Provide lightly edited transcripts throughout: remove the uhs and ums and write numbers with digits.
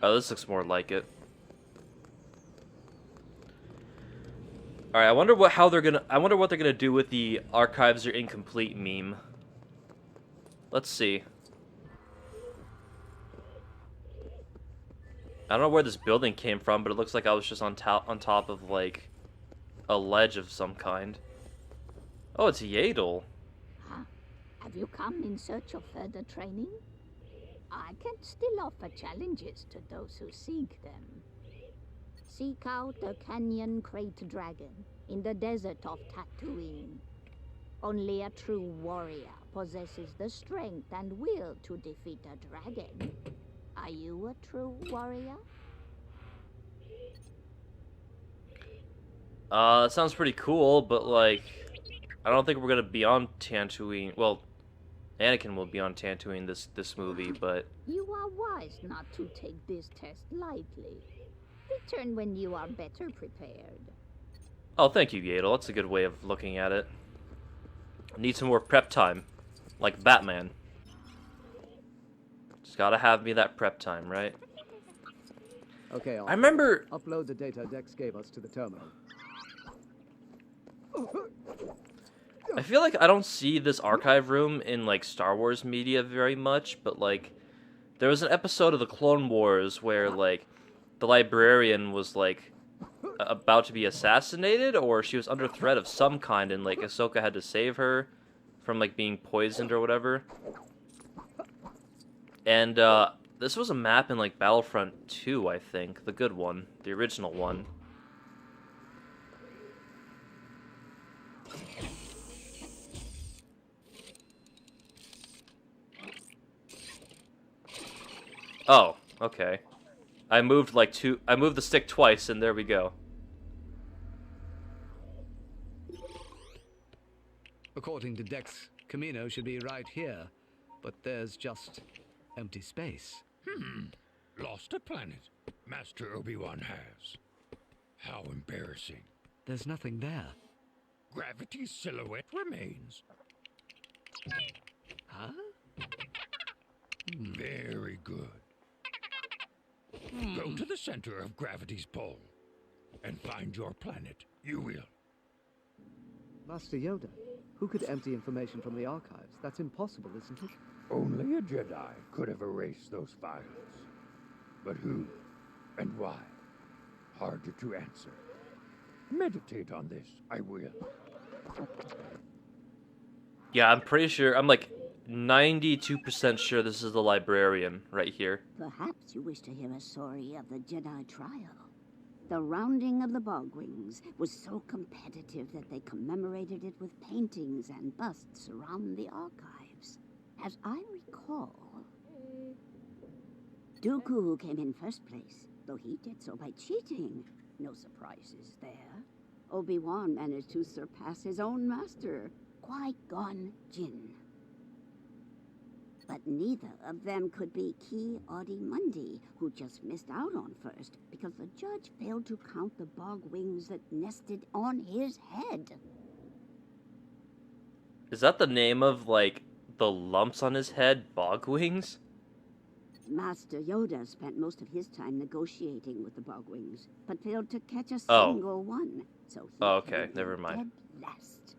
Oh, this looks more like it. All right, I wonder what they're gonna do with the archives are incomplete meme. Let's see. I don't know where this building came from, but it looks like I was just on top of like a ledge of some kind. Oh, it's Yadel. Huh? Have you come in search of further training? I can still offer challenges to those who seek them. Seek out a canyon crate dragon in the desert of Tatooine. Only a true warrior possesses the strength and will to defeat a dragon. Are you a true warrior? Sounds pretty cool, but like, I don't think we're gonna be on Tatooine. Well, Anakin will be on Tatooine this movie, but You are wise not to take this test lightly. Return when you are better prepared. oh, thank you, Yadel. That's a good way of looking at it. Need some more prep time, like Batman. Just gotta have me that prep time, right? Okay, I remember. Upload the data Dex gave us to the terminal. I feel like I don't see this archive room in like Star Wars media very much, but like there was an episode of the Clone Wars where like the librarian was like about to be assassinated, or she was under threat of some kind, and like Ahsoka had to save her from like being poisoned or whatever. And this was a map in like Battlefront 2, I think, the good one, the original one. Oh, okay. I moved the stick twice, and there we go. According to Dex, Camino should be right here, but there's just empty space. Lost a planet. Master Obi-Wan has. How embarrassing. There's nothing there. Gravity's silhouette remains. Huh? Very good. Go to the center of gravity's pole and find your planet. You will. Master Yoda, who could empty information from the archives? That's impossible, isn't it? Only a Jedi could have erased those files. But who and why? Harder to answer. Meditate on this. I will. Yeah, I'm pretty sure. I'm like 92% sure this is the librarian right here. Perhaps you wish to hear a story of the Jedi trial. The rounding of the Bogwings was so competitive that they commemorated it with paintings and busts around the archives. As I recall, Dooku came in first place, though he did so by cheating. No surprises there. Obi-Wan managed to surpass his own master, Qui-Gon Jinn. But neither of them could be Ki-Adi-Mundi, who just missed out on first because the judge failed to count the Bogwings that nested on his head. Is that the name of like the lumps on his head? Bogwings? Master Yoda spent most of his time negotiating with the Bogwings, but failed to catch a Oh. single one. So he Oh, okay, came never in mind. dead last,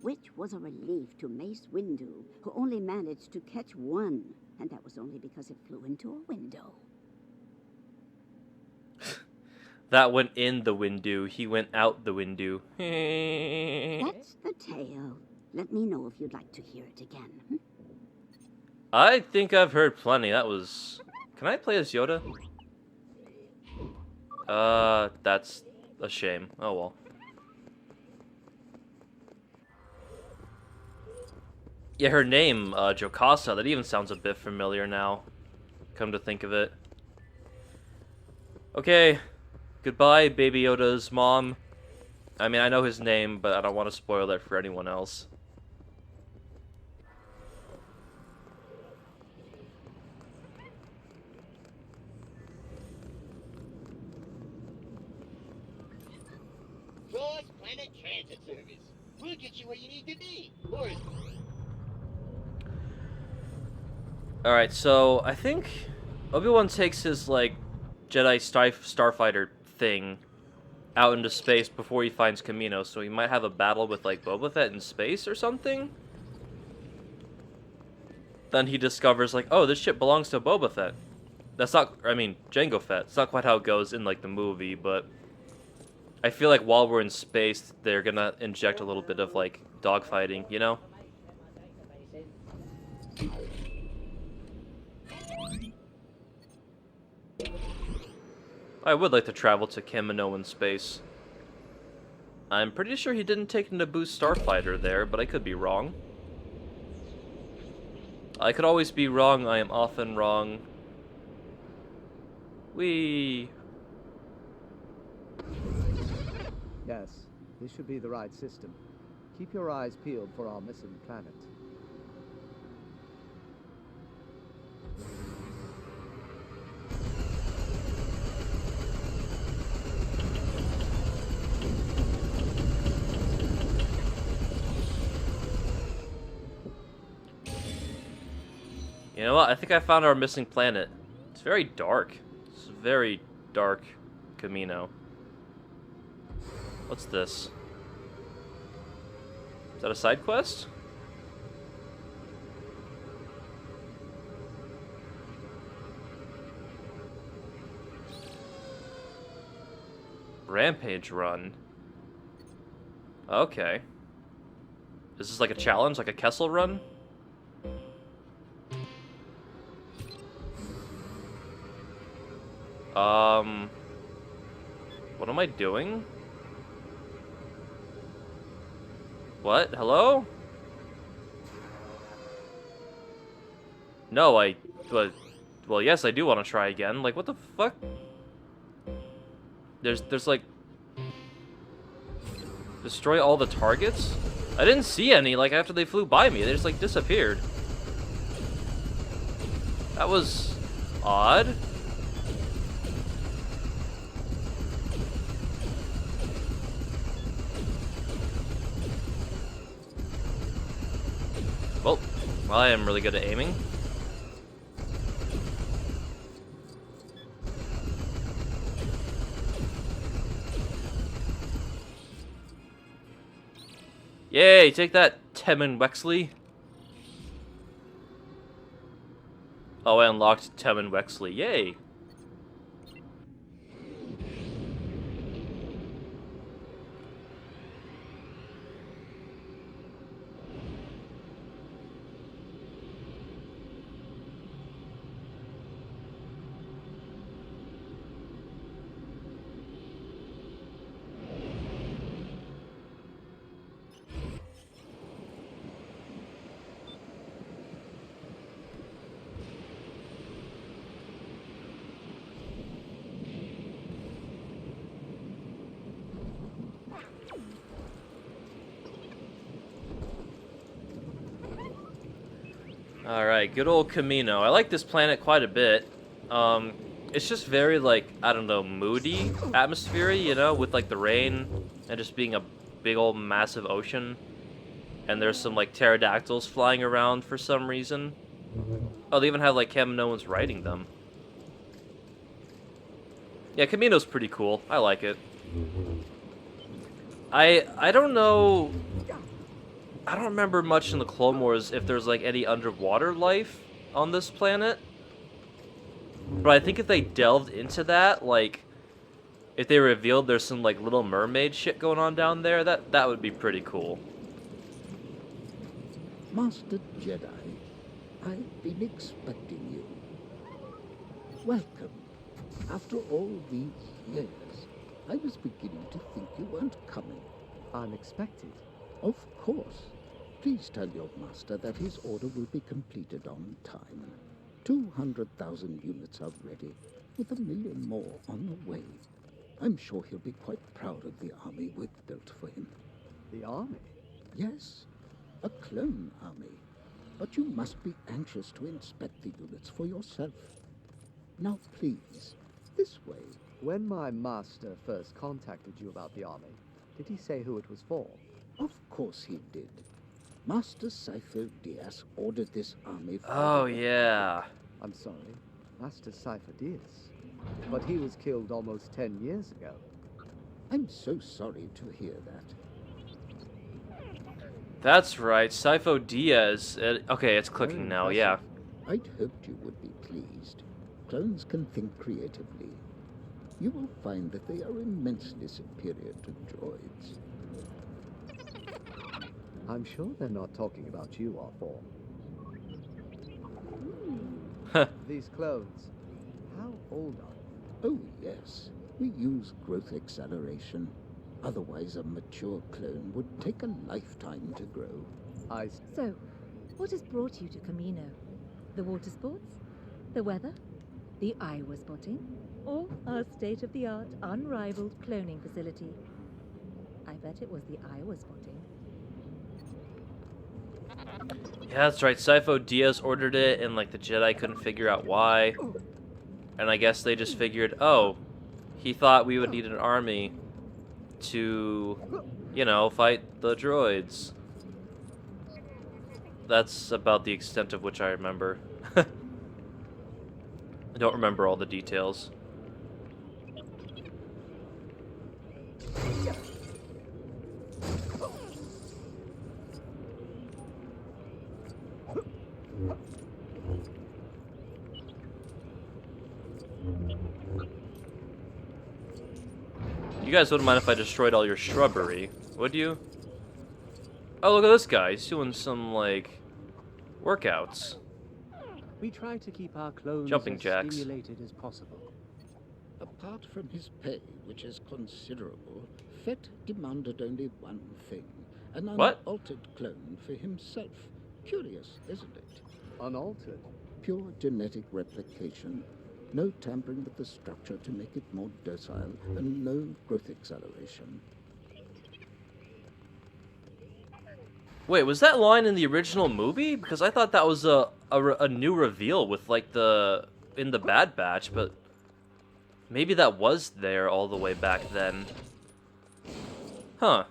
which was a relief to Mace Windu, who only managed to catch one, and that was only because it flew into a window. That went in the window. He went out the window. That's the tale. Let me know if you'd like to hear it again. I think I've heard plenty. That was... Can I play as Yoda? That's a shame. Oh well. Yeah, her name, Jocasta, that even sounds a bit familiar now. Come to think of it. Okay. Goodbye, Baby Yoda's mom. I mean, I know his name, but I don't want to spoil it for anyone else. Cross-planet transit service. We'll get you where you need to be. Or Alright, so I think Obi-Wan takes his, like, Jedi starfighter thing out into space before he finds Kamino, so he might have a battle with, like, Boba Fett in space or something? Then he discovers, like, oh, this ship belongs to Boba Fett. That's not, I mean, Jango Fett. It's not quite how it goes in, like, the movie, but I feel like while we're in space, they're gonna inject a little bit of, like, dogfighting, you know? I would like to travel to Kamino in space. I'm pretty sure he didn't take Naboo's starfighter there, but I could be wrong. I could always be wrong, I am often wrong. Whee! Yes, this should be the right system. Keep your eyes peeled for our missing planet. You know what? I think I found our missing planet. It's very dark. It's a very dark Kamino. What's this? Is that a side quest? Rampage run. Okay. Is this like a challenge, like a Kessel run? What am I doing? What? Hello? No, well, yes, I do want to try again. Like, what the fuck? There's like... Destroy all the targets? I didn't see any, like, after they flew by me. They just, like, disappeared. That was... odd. Well, I am really good at aiming. Yay, take that, Temmin Wexley. Oh, I unlocked Temmin Wexley. Yay. Alright, good old Kamino. I like this planet quite a bit. It's just very, like, I don't know, moody atmosphere, you know, with, like, the rain and just being a big old massive ocean. And there's some, like, pterodactyls flying around for some reason. Oh, they even have, like, Kaminoans riding them. Yeah, Kamino's pretty cool. I like it. I don't know... I don't remember much in the Clone Wars if there's, like, any underwater life on this planet. But I think if they delved into that, like, if they revealed there's some, like, Little Mermaid shit going on down there, that would be pretty cool. Master Jedi, I've been expecting you. Welcome. After all these years, I was beginning to think you weren't coming. Unexpected. Of course. Please tell your master that his order will be completed on time. 200,000 units are ready, with 1 million more on the way. I'm sure he'll be quite proud of the army we've built for him. The army? Yes, a clone army. But you must be anxious to inspect the units for yourself. Now please, this way. When my master first contacted you about the army, did he say who it was for? Of course he did. Master Sypho Diez ordered this army for... Oh, yeah. I'm sorry, Master Sypho Diez. But he was killed almost 10 years ago. I'm so sorry to hear that. That's right, Sypho Diez. Okay, it's clicking now, yeah. I'd hoped you would be pleased. Clones can think creatively. You will find that they are immensely superior to droids. I'm sure they're not talking about you, R4. These clones, how old are they? Oh, yes. We use growth acceleration. Otherwise, a mature clone would take a lifetime to grow. So, what has brought you to Camino? The water sports? The weather? The Iowa spotting? Or our state-of-the-art, unrivaled cloning facility? I bet it was the Iowa spotting. Yeah, that's right. Sypho Diez ordered it, and like the Jedi couldn't figure out why. And I guess they just figured, oh, he thought we would need an army to, you know, fight the droids. That's about the extent of which I remember. I don't remember all the details. You guys wouldn't mind if I destroyed all your shrubbery, would you? Oh, look at this guy. He's doing some, like, workouts. We try to keep our clones Jumping as jacks. stimulated as possible. Apart from his pay, which is considerable, Fett demanded only one thing. An What? unaltered clone for himself. Curious, isn't it? Unaltered. Pure genetic replication. No tampering with the structure to make it more docile, and no growth acceleration. Wait, was that line in the original movie? Because I thought that was a new reveal with, like, in the Bad Batch, but maybe that was there all the way back then. Huh.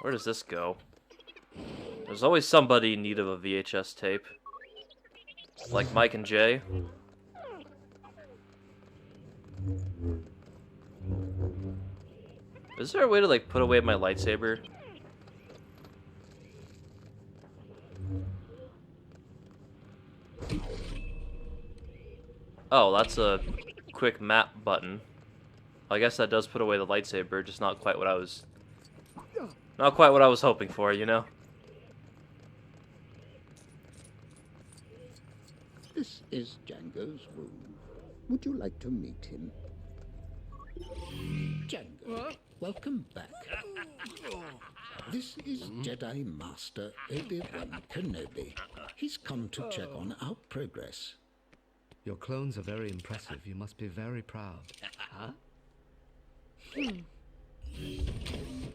Where does this go? There's always somebody in need of a VHS tape. Like Mike and Jay. Is there a way to, like, put away my lightsaber? Oh, that's a quick map button. I guess that does put away the lightsaber, just not quite what I was... Not quite what I was hoping for, you know? This is Django's room. Would you like to meet him? Django, welcome back. This is Jedi Master Obi-Wan Kenobi. He's come to check on our progress. Your clones are very impressive. You must be very proud. Huh?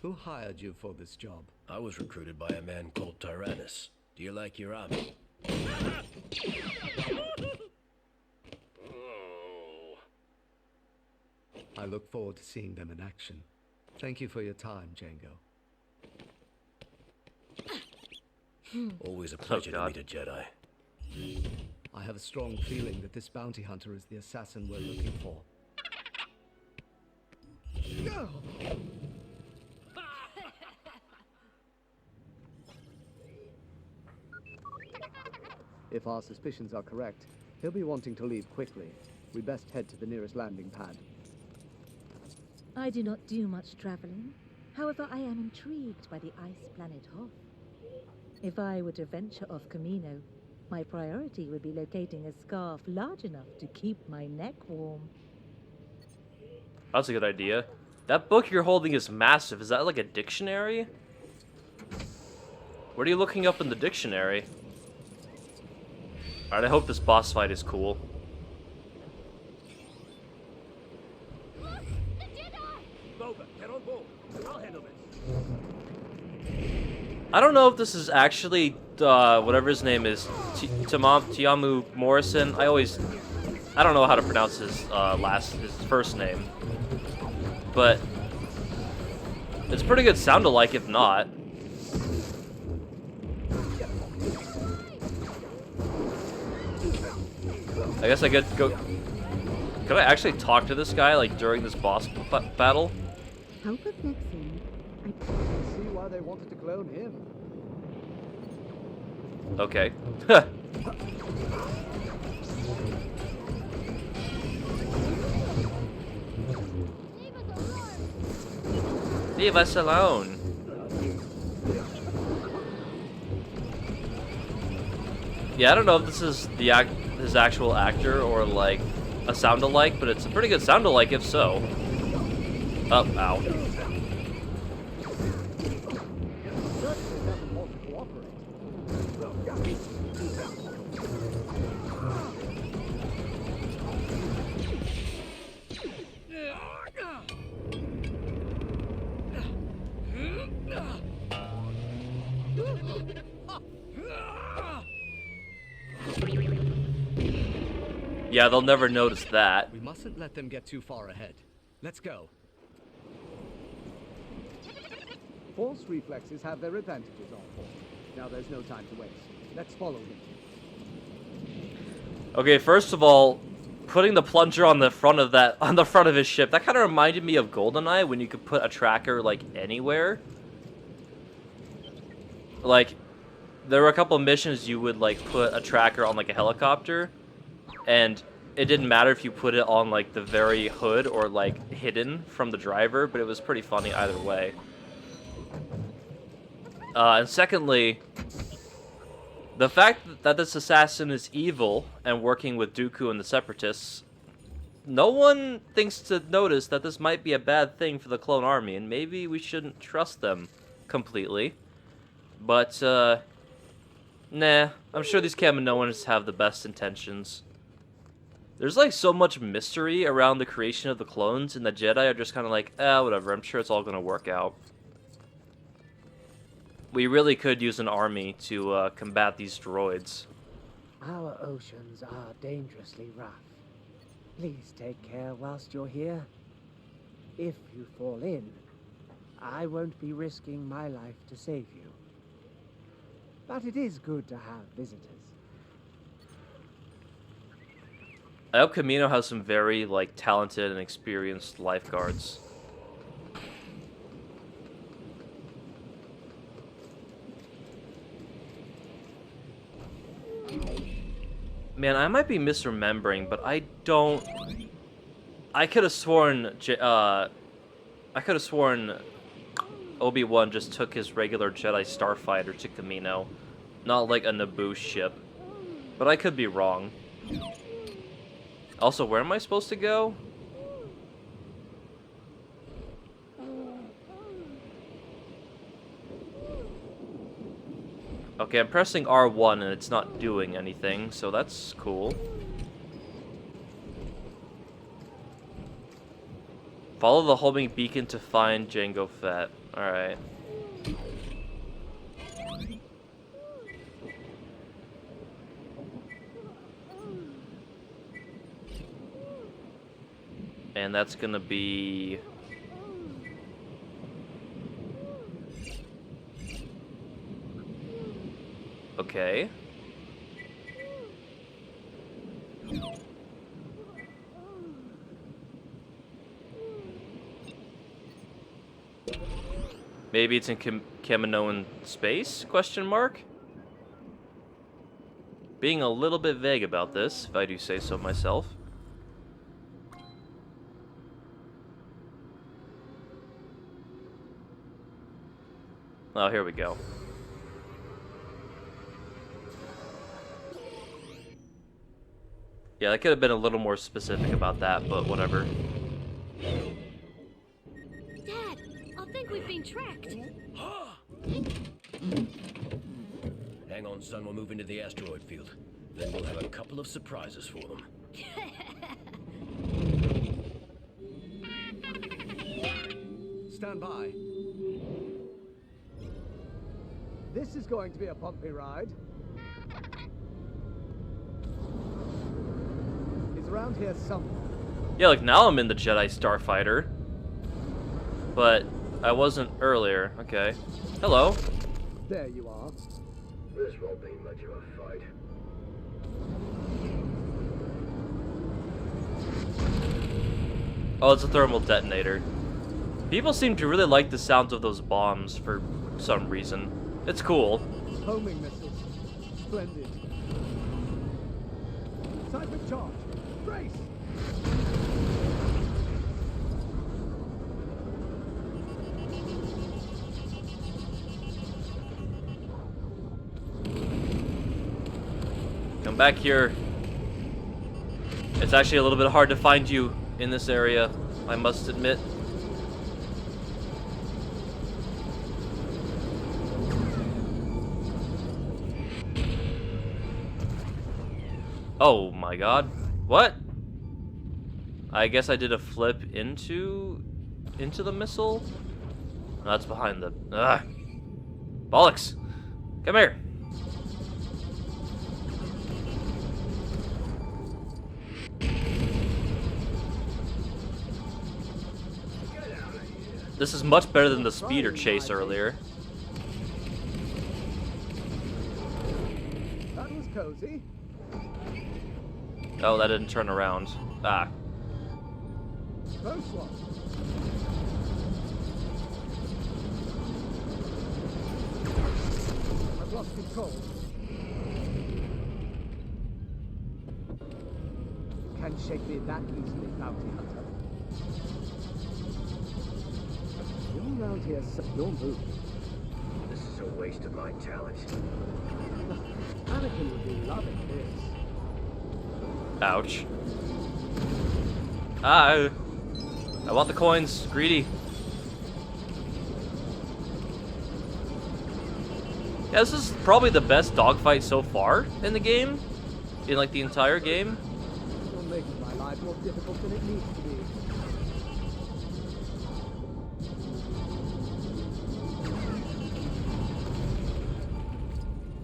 Who hired you for this job? I was recruited by a man called Tyrannus. Do you like your army? I look forward to seeing them in action. Thank you for your time, Django. Always a pleasure to God. meet a Jedi. I have a strong feeling that this bounty hunter is the assassin we're looking for. If our suspicions are correct, he'll be wanting to leave quickly. We best head to the nearest landing pad. I do not do much traveling. However, I am intrigued by the ice planet Hoth. If I were to venture off Camino, my priority would be locating a scarf large enough to keep my neck warm. That's a good idea. That book you're holding is massive. Is that like a dictionary? What are you looking up in the dictionary? Alright, I hope this boss fight is cool. I don't know if this is actually, whatever his name is, Tiamu Morrison. I don't know how to pronounce his first name. But it's pretty good sound-alike if not. I guess I get to go... Could I actually talk to this guy, like, during this boss battle? How perplexing. I can see why they wanted to clone him. Okay. Leave us alone. Yeah, I don't know if this is his actual actor or like a sound-alike, but it's a pretty good sound-alike if so. Oh, ow. Yeah, they'll never notice that. We mustn't let them get too far ahead. Let's go. Force reflexes have their advantages on board. Now there's no time to waste. Let's follow him. Okay, first of all, putting the plunger on the front of his ship, that kind of reminded me of GoldenEye when you could put a tracker like anywhere. Like, there were a couple of missions you would like put a tracker on like a helicopter, and it didn't matter if you put it on like the very hood or like hidden from the driver, but it was pretty funny either way. And secondly, the fact that this assassin is evil and working with Dooku and the Separatists, no one thinks to notice that this might be a bad thing for the clone army, and maybe we shouldn't trust them completely. But, nah, I'm sure these Kaminoans have the best intentions. There's like so much mystery around the creation of the clones, and the Jedi are just kind of like, whatever, I'm sure it's all gonna work out. We really could use an army to combat these droids. Our oceans are dangerously rough. Please take care whilst you're here. If you fall in, I won't be risking my life to save you. But it is good to have visitors. I hope Kamino has some very, like, talented and experienced lifeguards. Man, I might be misremembering, but I don't... I could have sworn... Obi-Wan just took his regular Jedi starfighter to Kamino, not like a Naboo ship. But I could be wrong. Also, where am I supposed to go? Okay, I'm pressing R1 and it's not doing anything, so that's cool. Follow the homing beacon to find Jango Fett. Alright. And that's gonna be... Okay. Maybe it's in Kaminoan space? Question mark? Being a little bit vague about this, if I do say so myself. Oh, here we go. Yeah, I could have been a little more specific about that, but whatever. Dad, I think we've been tracked. Hang on, son, we'll move into the asteroid field. Then we'll have a couple of surprises for them. Stand by. This is going to be a bumpy ride. He's around here somewhere. Yeah, like now I'm in the Jedi Starfighter. But I wasn't earlier. Okay. Hello. There you are. This won't be much of a fight. Oh, it's a thermal detonator. People seem to really like the sounds of those bombs for some reason. It's cool. Homing missiles. Splendid. Seismic charge. Brace! Come back here. It's actually a little bit hard to find you in this area, I must admit. Oh my god. What? I guess I did a flip into the missile? No, that's behind the... Bollocks! Come here! This is much better than the speeder chase earlier. That was cozy. Oh, that didn't turn around. Ah. Close one. I've lost control. Can't shake me that easily, bounty hunter. You're around here, so your move. This is a waste of my talent. Anakin would be loving this. Ouch. Ah, I want the coins. Greedy. Yeah, this is probably the best dogfight so far in the game. In like the entire game. You're making my life more difficult than it needs to be.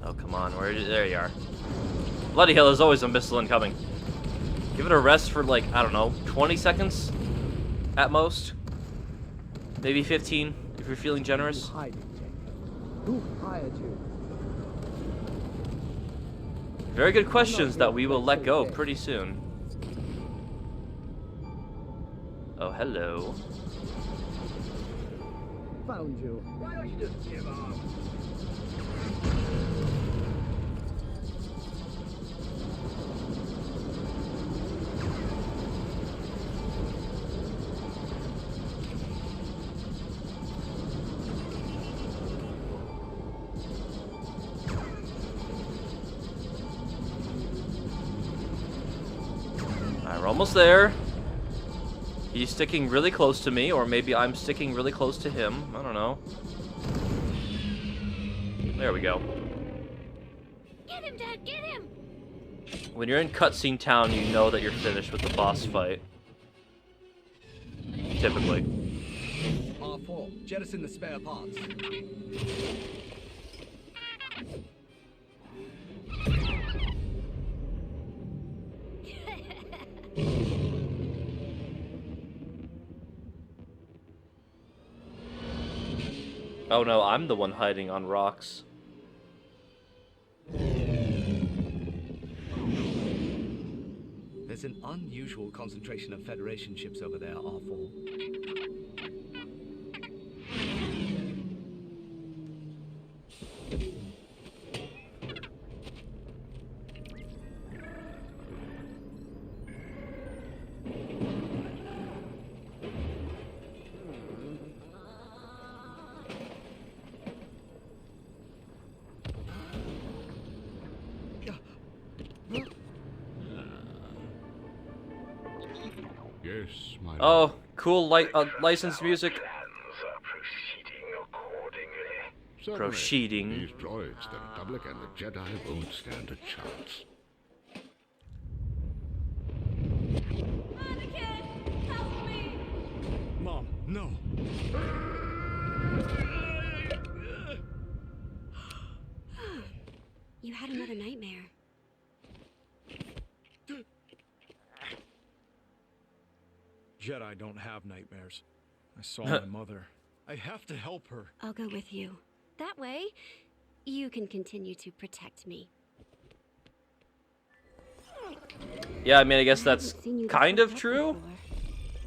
Oh, come on. There you are. Bloody hell, there's always a missile incoming. Give it a rest for like, I don't know, 20 seconds at most. Maybe 15 if you're feeling generous. Who hired you? Very good questions that we will let go pretty soon. Oh, hello. Found you. Why don't you just give up? Alright, we're almost there. He's sticking really close to me, or maybe I'm sticking really close to him. I don't know. There we go. Get him, Dad, get him! When you're in cutscene town, you know that you're finished with the boss fight. Typically. R4, jettison the spare parts. Oh no, I'm the one hiding on rocks. There's an unusual concentration of Federation ships over there, R4. Yes, my Oh, cool licensed music. Certainly. Proceeding. These droids, the Republic and the Jedi won't stand a chance. Mom, no. You had another nightmare. Jedi don't have nightmares. I saw my mother. I have to help her. I'll go with you. That way, you can continue to protect me. Yeah, I mean, I guess that's kind of true.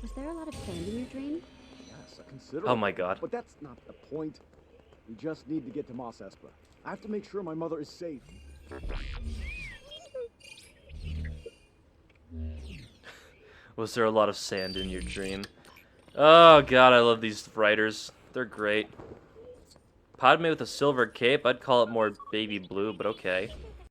Was there a lot of sand in your dream? Yes, a considerable. Oh my god. But that's not the point. We just need to get to Mos Espa. I have to make sure my mother is safe. Was there a lot of sand in your dream? Oh god, I love these writers. They're great. Padme with a silver cape, I'd call it more baby blue, but okay.